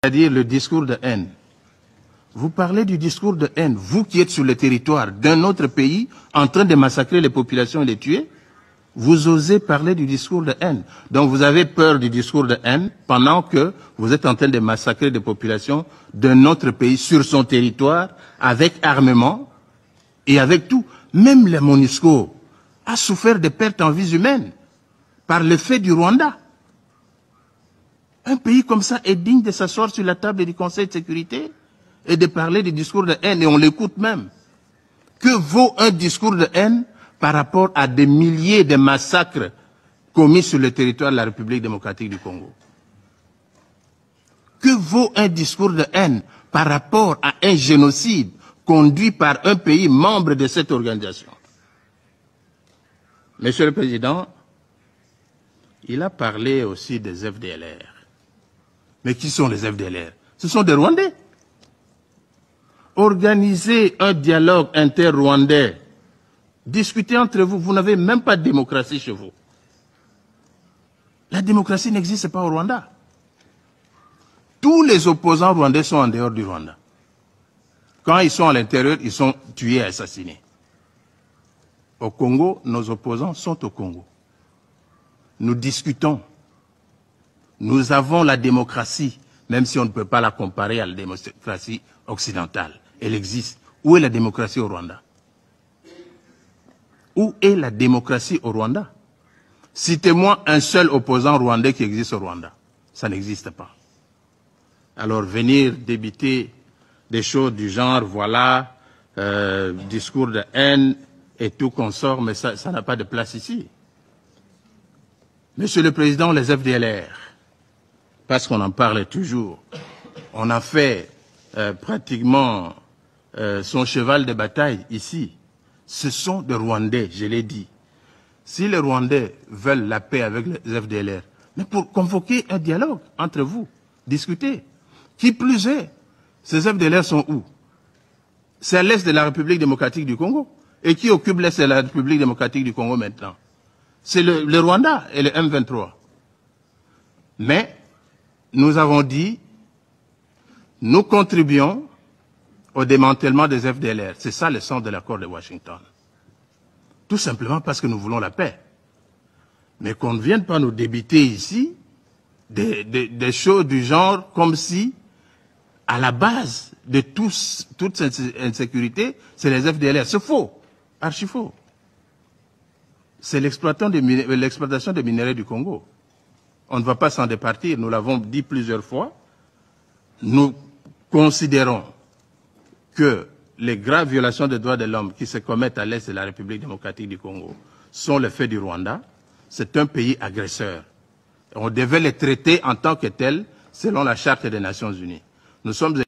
C'est-à-dire le discours de haine. Vous parlez du discours de haine, vous qui êtes sur le territoire d'un autre pays en train de massacrer les populations et les tuer, vous osez parler du discours de haine. Donc vous avez peur du discours de haine pendant que vous êtes en train de massacrer des populations d'un autre pays sur son territoire avec armement et avec tout. Même la MONUSCO a souffert de pertes en vies humaines par le fait du Rwanda. Un pays comme ça est digne de s'asseoir sur la table du Conseil de sécurité et de parler du discours de haine, et on l'écoute même. Que vaut un discours de haine par rapport à des milliers de massacres commis sur le territoire de la République démocratique du Congo? Que vaut un discours de haine par rapport à un génocide conduit par un pays membre de cette organisation? Monsieur le Président, il a parlé aussi des FDLR. Mais qui sont les FDLR? Ce sont des Rwandais. Organisez un dialogue inter-rwandais. Discutez entre vous. Vous n'avez même pas de démocratie chez vous. La démocratie n'existe pas au Rwanda. Tous les opposants rwandais sont en dehors du Rwanda. Quand ils sont à l'intérieur, ils sont tués et assassinés. Au Congo, nos opposants sont au Congo. Nous discutons. Nous avons la démocratie, même si on ne peut pas la comparer à la démocratie occidentale. Elle existe. Où est la démocratie au Rwanda? Où est la démocratie au Rwanda? Citez-moi un seul opposant rwandais qui existe au Rwanda. Ça n'existe pas. Alors venir débiter des choses du genre, voilà, discours de haine et tout consort, mais ça n'a pas de place ici. Monsieur le Président, les FDLR, parce qu'on en parle toujours, on a fait pratiquement son cheval de bataille ici. Ce sont des Rwandais, je l'ai dit. Si les Rwandais veulent la paix avec les FDLR, mais pour convoquer un dialogue entre vous, discuter. Qui plus est, ces FDLR sont où? C'est à l'est de la République démocratique du Congo. Et qui occupe l'est de la République démocratique du Congo maintenant? C'est le Rwanda et le M23. Mais nous avons dit, nous contribuons au démantèlement des FDLR. C'est ça le sens de l'accord de Washington. Tout simplement parce que nous voulons la paix. Mais qu'on ne vienne pas nous débiter ici des choses du genre comme si, à la base de toute cette insécurité, c'est les FDLR. C'est faux, archi faux. C'est l'exploitation des minerais du Congo. On ne va pas s'en départir, nous l'avons dit plusieurs fois. Nous considérons que les graves violations des droits de l'homme qui se commettent à l'est de la République démocratique du Congo sont le fait du Rwanda. C'est un pays agresseur. On devait les traiter en tant que tels selon la Charte des Nations Unies. Nous sommes